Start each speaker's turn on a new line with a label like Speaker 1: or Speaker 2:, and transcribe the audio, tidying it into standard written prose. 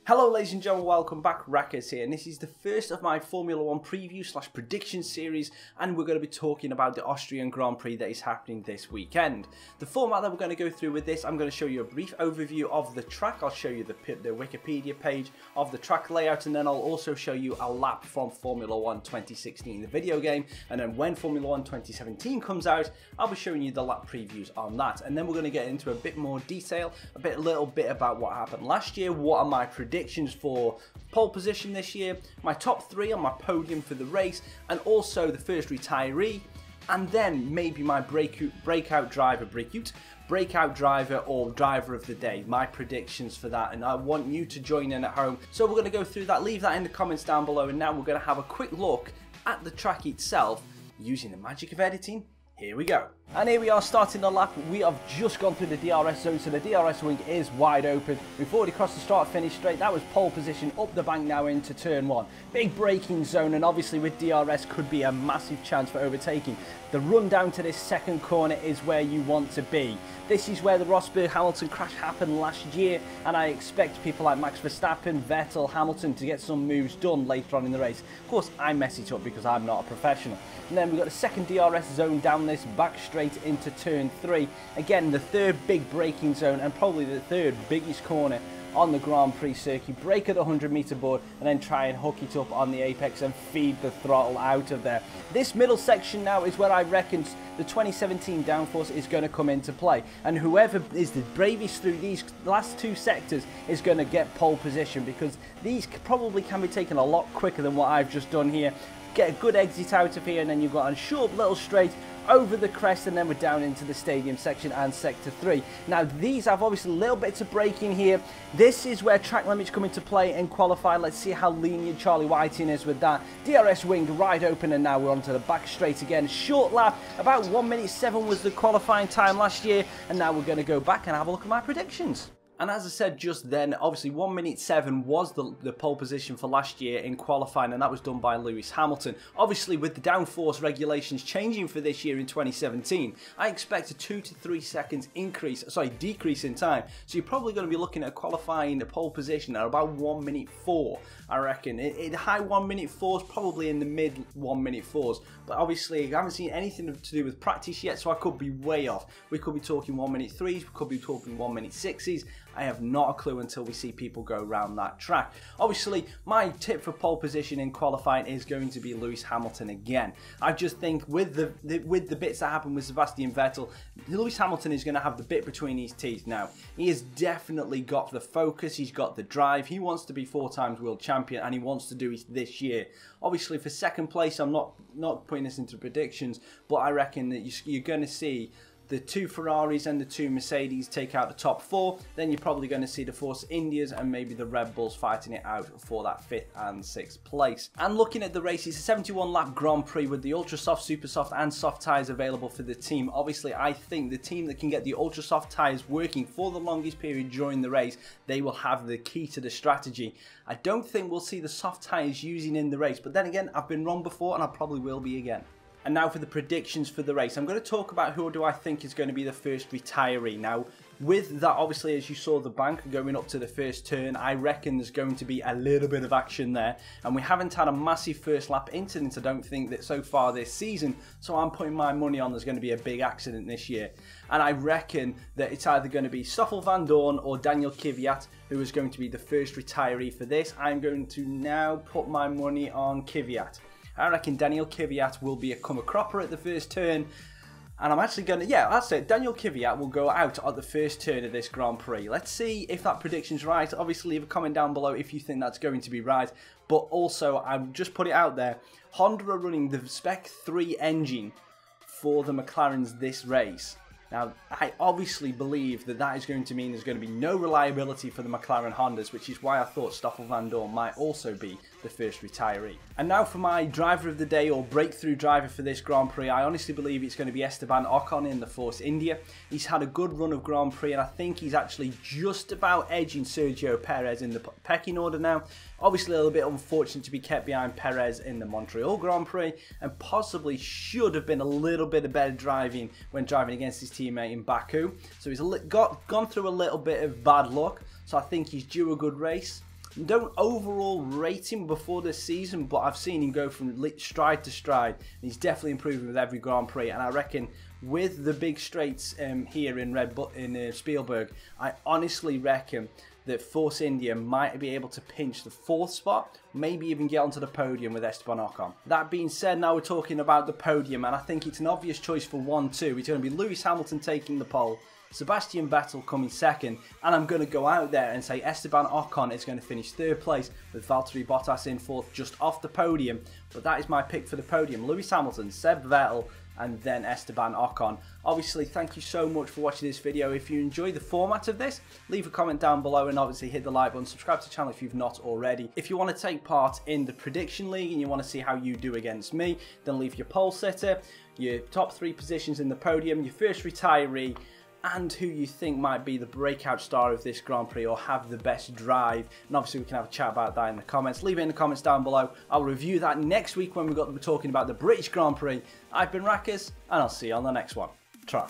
Speaker 1: Hello ladies and gentlemen, welcome back. Raccas here, and this is the first of my Formula 1 preview / prediction series, and we're going to be talking about the Austrian Grand Prix that is happening this weekend. The format that we're going to go through with this, I'm going to show you a brief overview of the track. I'll show you the Wikipedia page of the track layout, and then I'll also show you a lap from Formula 1 2016, the video game, and then when Formula 1 2017 comes out, I'll be showing you the lap previews on that, and then we're going to get into a bit more detail, a little bit about what happened last year, what are my predictions for pole position this year, my top 3 on my podium for the race, and also the first retiree, and then maybe my breakout driver or driver of the day, my predictions for that, and I want you to join in at home. So we're going to go through that, leave that in the comments down below, and now we're going to have a quick look at the track itself using the magic of editing. Here we go. And here we are starting the lap. We have just gone through the DRS zone, so the DRS wing is wide open. We've already crossed the start finish straight. That was pole position, up the bank now into turn 1. Big braking zone, and obviously with DRS could be a massive chance for overtaking. The run down to this second corner is where you want to be. This is where the Rosberg-Hamilton crash happened last year, and I expect people like Max Verstappen, Vettel, Hamilton to get some moves done later on in the race. Of course, I mess it up because I'm not a professional. And then we've got the second DRS zone down this back straight into turn 3. Again, the third big braking zone and probably the third biggest corner on the Grand Prix circuit. Brake at the 100-meter board and then try and hook it up on the apex and feed the throttle out of there. This middle section now is where I reckon the 2017 downforce is going to come into play, and whoever is the bravest through these last 2 sectors is going to get pole position, because these probably can be taken a lot quicker than what I've just done here. Get a good exit out of here, and then you've got a short little straight over the crest, and then we're down into the stadium section and sector 3. Now these have obviously little bits of braking here. This is where track limits come into play in qualifying. Let's see how lenient Charlie Whiting is with that. DRS wing right open, and now we're onto the back straight again. Short lap, about 1:07 was the qualifying time last year, and now we're going to go back and have a look at my predictions. And as I said just then, obviously 1:07 was the pole position for last year in qualifying, and that was done by Lewis Hamilton. Obviously with the downforce regulations changing for this year in 2017, I expect a 2 to 3 seconds decrease in time. So you're probably going to be looking at qualifying the pole position at about 1:04, I reckon. High 1:04s, probably in the mid 1:04s. But obviously I haven't seen anything to do with practice yet, so I could be way off. We could be talking 1:03s, we could be talking 1:06s. I have not a clue until we see people go around that track. Obviously, my tip for pole position in qualifying is going to be Lewis Hamilton again. I just think with the bits that happened with Sebastian Vettel, Lewis Hamilton is going to have the bit between his teeth now. He has definitely got the focus, he's got the drive, he wants to be 4 times world champion, and he wants to do it this year. Obviously, for second place, I'm not putting this into predictions, but I reckon that you're going to see the 2 Ferraris and the 2 Mercedes take out the top 4. Then you're probably going to see the Force Indias and maybe the Red Bulls fighting it out for that 5th and 6th place. And looking at the race, it's a 71 lap Grand Prix with the ultra soft, super soft and soft tyres available for the team. Obviously, I think the team that can get the ultra soft tyres working for the longest period during the race, they will have the key to the strategy. I don't think we'll see the soft tyres using in the race, but then again, I've been wrong before and I probably will be again. And now for the predictions for the race. I'm going to talk about who do I think is going to be the first retiree. Now, with that, obviously, as you saw the bank going up to the first turn, I reckon there's going to be a little bit of action there. And we haven't had a massive first lap incident, I don't think, that so far this season. So I'm putting my money on there's going to be a big accident this year. And I reckon that it's either going to be Stoffel van Dorn or Daniel Kvyat who is going to be the first retiree for this. I'm going to now put my money on Kvyat. I reckon Daniel Kvyat will become a cropper at the first turn. And I'm actually going to, yeah, that's it. Daniel Kvyat will go out at the first turn of this Grand Prix. Let's see if that prediction's right. Obviously, leave a comment down below if you think that's going to be right. But also, I've just put it out there. Honda are running the Spec 3 engine for the McLarens this race. Now, I obviously believe that that is going to mean there's going to be no reliability for the McLaren Hondas, which is why I thought Stoffel van Dorn might also be the first retiree. And now for my driver of the day or breakthrough driver for this Grand Prix, I honestly believe it's going to be Esteban Ocon in the Force India. He's had a good run of Grand Prix, and I think he's actually just about edging Sergio Perez in the pecking order now. Obviously a little bit unfortunate to be kept behind Perez in the Montreal Grand Prix, and possibly should have been a little bit of better driving when driving against his teammate in Baku. So he's gone through a little bit of bad luck, so I think he's due a good race. don't overall rate him before this season, but I've seen him go from stride to stride, and he's definitely improving with every Grand Prix. And I reckon with the big straights here in Spielberg, I honestly reckon that Force India might be able to pinch the 4th spot, maybe even get onto the podium with Esteban Ocon. That being said, now we're talking about the podium, and I think it's an obvious choice for 1-2. It's going to be Lewis Hamilton taking the pole, Sebastian Vettel coming 2nd, and I'm going to go out there and say Esteban Ocon is going to finish 3rd place with Valtteri Bottas in 4th, just off the podium. But that is my pick for the podium: Lewis Hamilton, Seb Vettel, and then Esteban Ocon. Obviously, thank you so much for watching this video. If you enjoy the format of this, leave a comment down below, and obviously hit the like button, subscribe to the channel if you've not already. If you want to take part in the prediction league and you want to see how you do against me, then leave your pole sitter, your top 3 positions in the podium, your first retiree, and who you think might be the breakout star of this Grand Prix or have the best drive. And obviously we can have a chat about that in the comments. Leave it in the comments down below. I'll review that next week when we're talking about the British Grand Prix. I've been Raccas, and I'll see you on the next one. Ta.